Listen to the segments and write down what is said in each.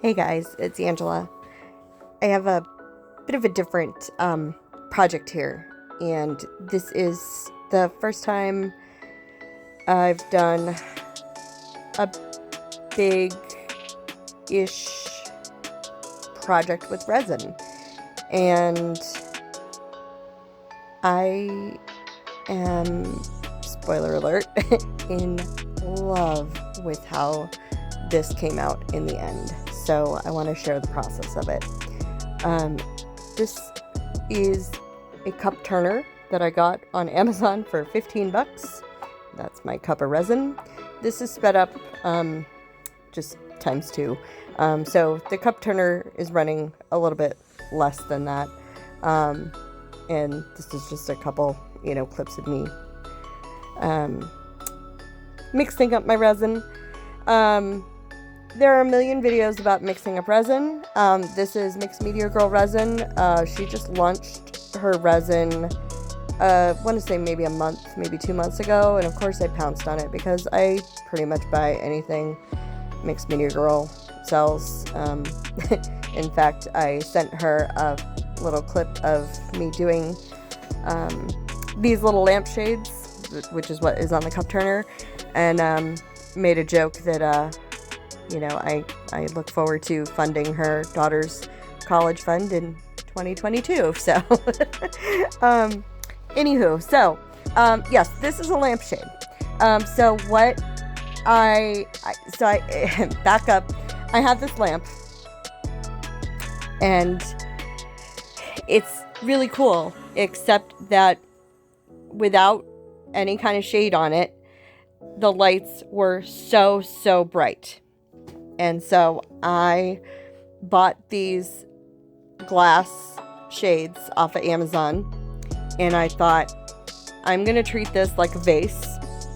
Hey guys, it's Angela. I have a bit of a different project here, and this is the first time I've done a big-ish project with resin, and I am, spoiler alert, in love with how this came out in the end. So I want to share the process of it. This is a cup turner that I got on Amazon for 15 bucks. That's my cup of resin. This is sped up just times 2. So the cup turner is running a little bit less than that. And this is just a couple, clips of me mixing up my resin. There are a million videos about mixing up resin. This is Mixedmediagirl resin. She just launched her resin, I want to say maybe a month, maybe 2 months ago. And of course I pounced on it because I pretty much buy anything Mixedmediagirl sells. In fact, I sent her a little clip of me doing these little lampshades, which is what is on the cup turner, and made a joke that I look forward to funding her daughter's college fund in 2022. So, anywho, yes, this is a lampshade. So what I back up. I have this lamp, and it's really cool, except that without any kind of shade on it, the lights were so bright. And so I bought these glass shades off of Amazon, and I thought, I'm going to treat this like a vase,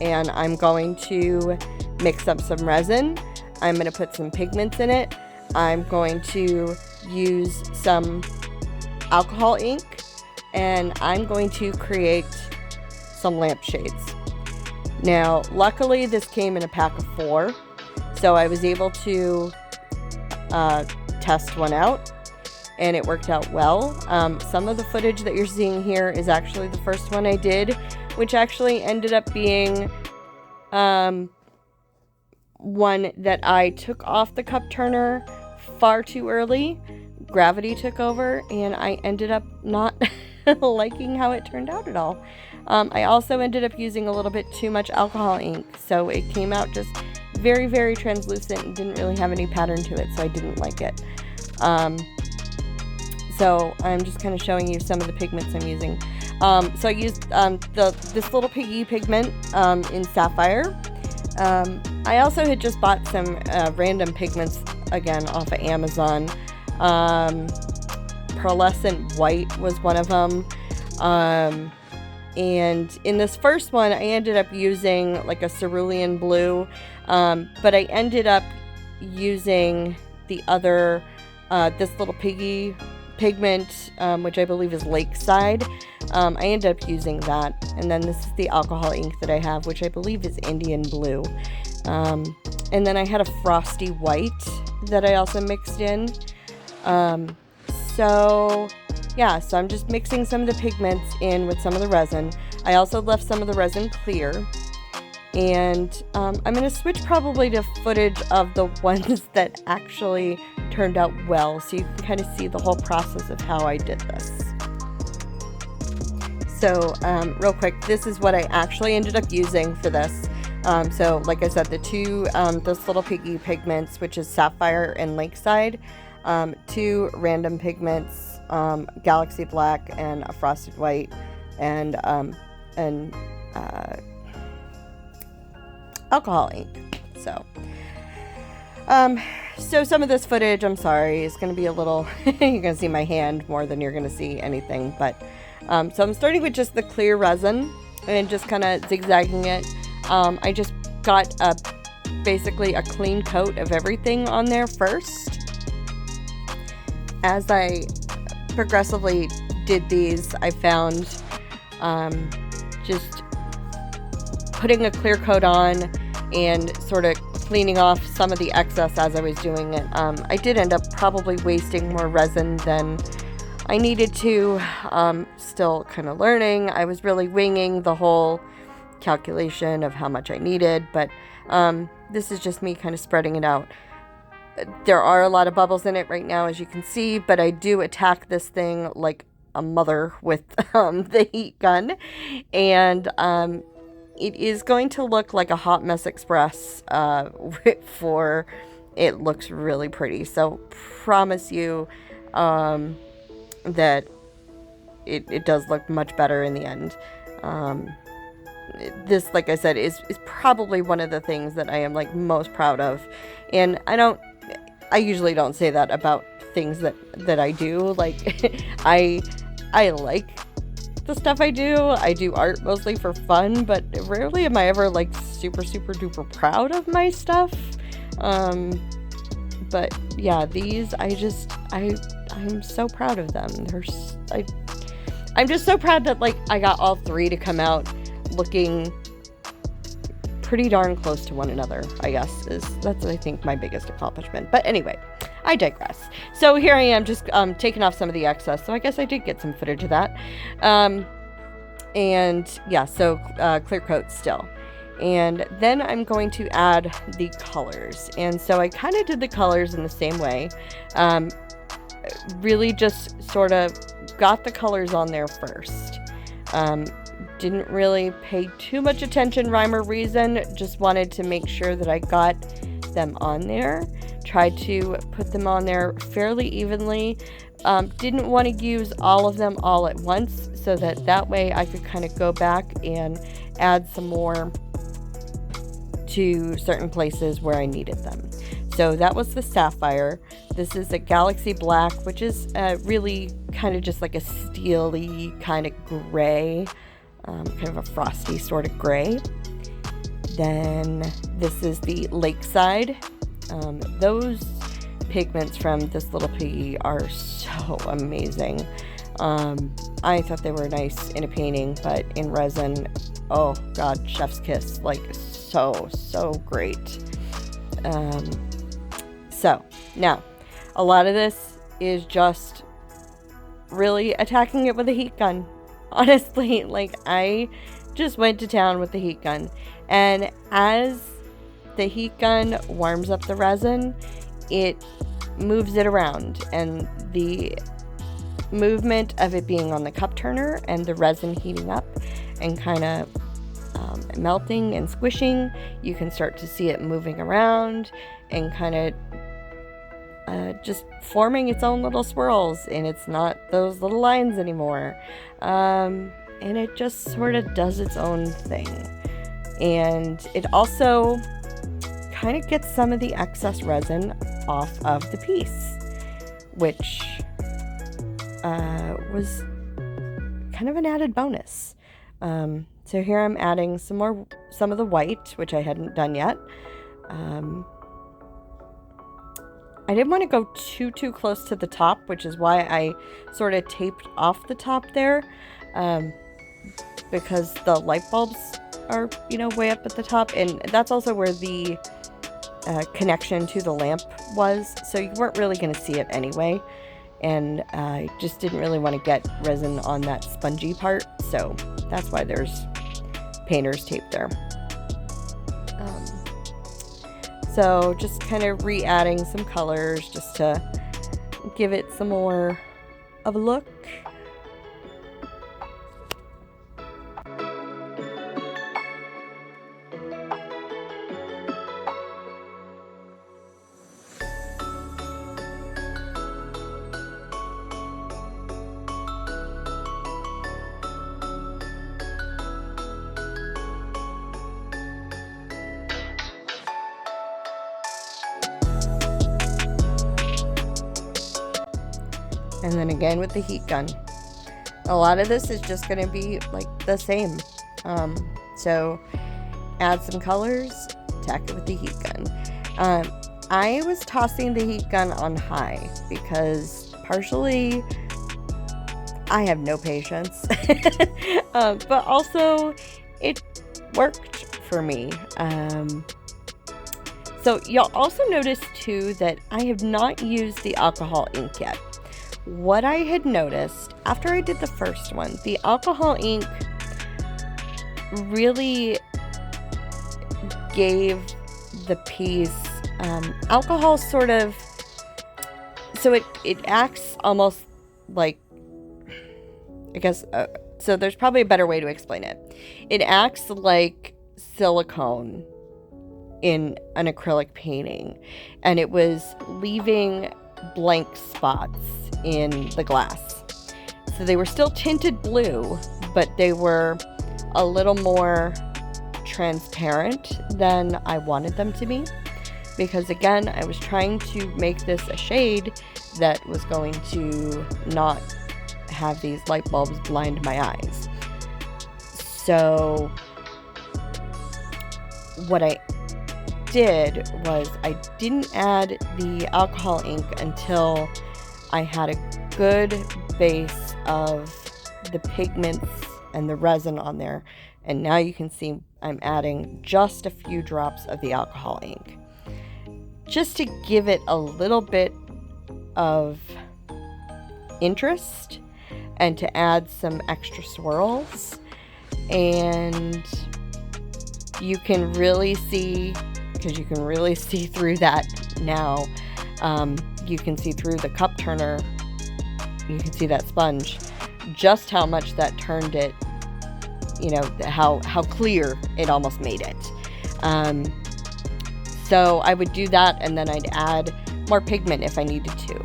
and I'm going to mix up some resin. I'm going to put some pigments in it. I'm going to use some alcohol ink, and I'm going to create some lampshades. Now, luckily, this came in a pack of 4. So I was able to test one out, and it worked out well. Some of the footage that you're seeing here is actually the first one I did, which actually ended up being one that I took off the cup turner far too early. Gravity took over, and I ended up not liking how it turned out at all. I also ended up using a little bit too much alcohol ink, so it came out just very translucent and didn't really have any pattern to it, so I didn't like it. So I'm just kind of showing you some of the pigments I'm using. So I used this little piggy pigment in Sapphire. I also had just bought some random pigments, again, off of Amazon. Pearlescent white was one of them. And in this first one, I ended up using like a cerulean blue, but I ended up using the other, this little piggy pigment, which I believe is Lakeside. I ended up using that. And then this is the alcohol ink that I have, which I believe is Indian blue. And then I had a frosty white that I also mixed in. So I'm just mixing some of the pigments in with some of the resin. I also left some of the resin clear. And I'm going to switch probably to footage of the ones that actually turned out well, so you can kind of see the whole process of how I did this. So real quick, this is what I actually ended up using for this. So like I said, the two, this little piggy pigments, which is Sapphire and Lakeside, 2 random pigments, Galaxy Black and a Frosted White, and alcohol ink. So some of this footage, I'm sorry, is going to be a little, you're going to see my hand more than you're going to see anything, but so I'm starting with just the clear resin and just kind of zigzagging it. I just got basically a clean coat of everything on there first. As I progressively did these, I found just putting a clear coat on and sort of cleaning off some of the excess as I was doing it. I did end up probably wasting more resin than I needed to. Still kind of learning. I was really winging the whole calculation of how much I needed, but this is just me kind of spreading it out. There are a lot of bubbles in it right now, as you can see, but I do attack this thing like a mother with the heat gun, and it is going to look like a hot mess express for it looks really pretty. So promise you that it does look much better in the end. This, like I said, is probably one of the things that I am like most proud of, and I usually don't say that about things that I do. Like I like the stuff I do. I do art mostly for fun, but rarely am I ever like super duper proud of my stuff. But yeah, these I'm so proud of them. I'm just so proud that like I got all three to come out looking pretty darn close to one another, I guess. That's I think my biggest accomplishment. But anyway, I digress. So here I am just taking off some of the excess. So I guess I did get some footage of that. And yeah, so clear coat still. And then I'm going to add the colors. And so I kind of did the colors in the same way. Really just sort of got the colors on there first. Didn't really pay too much attention, rhyme or reason. Just wanted to make sure that I got them on there. Tried to put them on there fairly evenly. Didn't want to use all of them all at once, so that way I could kind of go back and add some more to certain places where I needed them. So that was the sapphire. This is a galaxy black, which is really kind of just like a steely kind of gray, kind of a frosty sort of gray. Then this is the lakeside. Those pigments from this little piggy are so amazing. I thought they were nice in a painting, but in resin, oh god, chef's kiss, like so great. So now a lot of this is just really attacking it with a heat gun. Honestly, like I just went to town with the heat gun, and as the heat gun warms up the resin, it moves it around, and the movement of it being on the cup turner and the resin heating up and kind of melting and squishing, you can start to see it moving around and kind of just forming its own little swirls, and it's not those little lines anymore. And it just sort of does its own thing. And it also kind of gets some of the excess resin off of the piece, which was kind of an added bonus. So here I'm adding some of the white, which I hadn't done yet. I didn't want to go too close to the top, which is why I sort of taped off the top there, because the light bulbs are, way up at the top, and that's also where the connection to the lamp was, so you weren't really going to see it anyway, and I just didn't really want to get resin on that spongy part, so that's why there's painter's tape there. So just kind of re-adding some colors just to give it some more of a look. And then again with the heat gun. A lot of this is just going to be like the same. So add some colors, attack it with the heat gun. I was tossing the heat gun on high because partially I have no patience. But also it worked for me. So you'll also notice too that I have not used the alcohol ink yet. What I had noticed after I did the first one, the alcohol ink really gave the piece alcohol sort of, so it acts almost like, I guess, so there's probably a better way to explain it. It acts like silicone in an acrylic painting, and it was leaving blank spots in the glass. So they were still tinted blue, but they were a little more transparent than I wanted them to be, because again, I was trying to make this a shade that was going to not have these light bulbs blind my eyes. So what I did was I didn't add the alcohol ink until I had a good base of the pigments and the resin on there. And now you can see I'm adding just a few drops of the alcohol ink, just to give it a little bit of interest and to add some extra swirls. And you can really see, because you can really see through that now, you can see through the cup turner, you can see that sponge, just how much that turned it, you know, how clear it almost made it. So I would do that, and then I'd add more pigment if I needed to.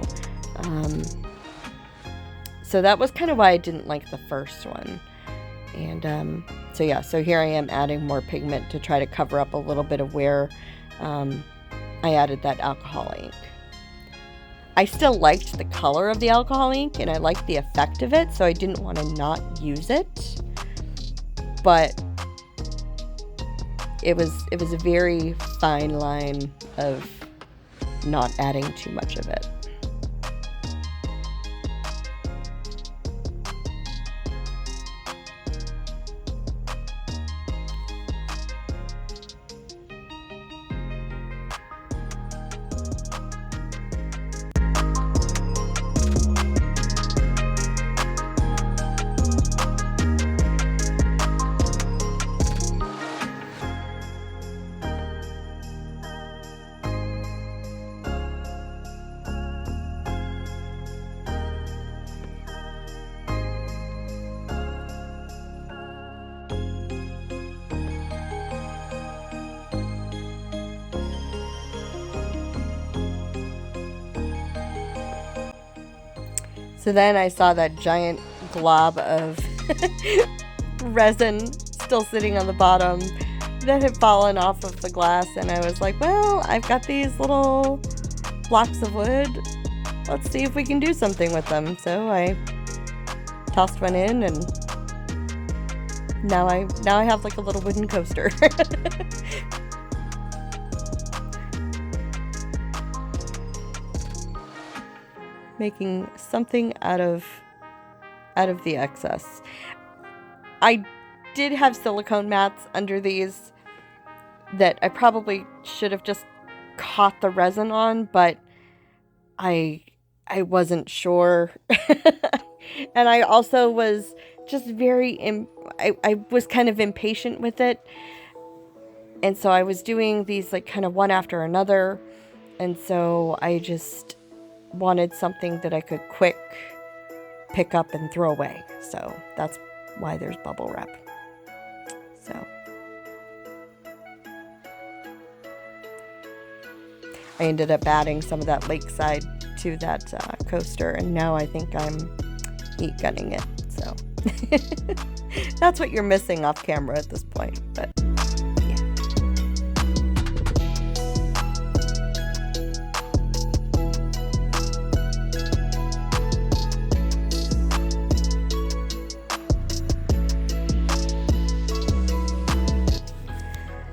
So that was kind of why I didn't like the first one. And so yeah, so here I am adding more pigment to try to cover up a little bit of where I added that alcohol ink. I still liked the color of the alcohol ink, and I liked the effect of it, so I didn't want to not use it. But it was a very fine line of not adding too much of it. So then I saw that giant glob of resin still sitting on the bottom that had fallen off of the glass, and I was like, well, I've got these little blocks of wood. Let's see if we can do something with them. So I tossed one in, and now I have like a little wooden coaster. Making something out of the excess. I did have silicone mats under these that I probably should have just caught the resin on, but I wasn't sure. And I also was just I was kind of impatient with it. And so I was doing these like kind of one after another. And so I just wanted something that I could quick pick up and throw away. So that's why there's bubble wrap. So I ended up adding some of that lakeside to that coaster, and now I think I'm heat gunning it. So that's what you're missing off camera at this point, but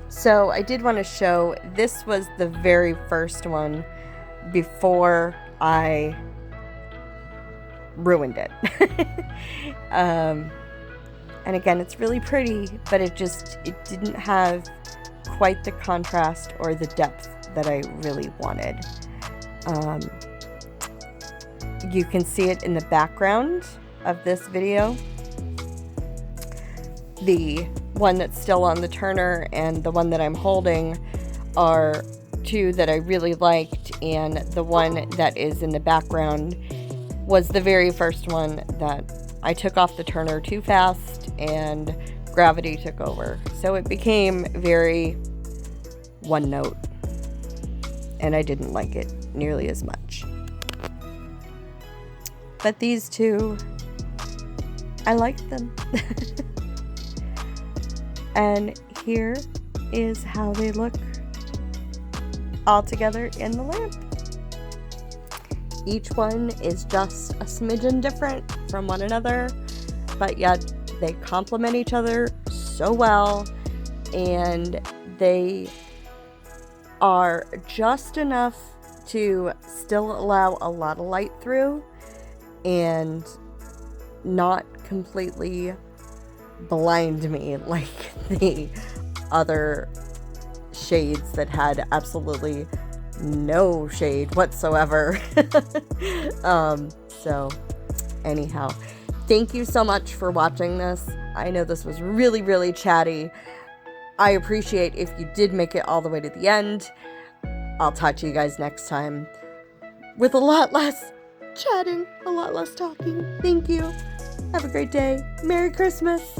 so I did want to show, this was the very first one before I ruined it. And again, it's really pretty, but it didn't have quite the contrast or the depth that I really wanted. You can see it in the background of this video. The one that's still on the turner and the one that I'm holding are two that I really liked, and the one that is in the background was the very first one that I took off the turner too fast and gravity took over. So it became very one note, and I didn't like it nearly as much. But these two, I liked them. And here is how they look all together in the lamp. Each one is just a smidgen different from one another, but yet they complement each other so well, and they are just enough to still allow a lot of light through and not completely blind me like the other shades that had absolutely no shade whatsoever. So anyhow, thank you so much for watching this. I know this was really, really chatty. I appreciate if you did make it all the way to the end. I'll talk to you guys next time with a lot less chatting, a lot less talking. Thank you. Have a great day. Merry Christmas.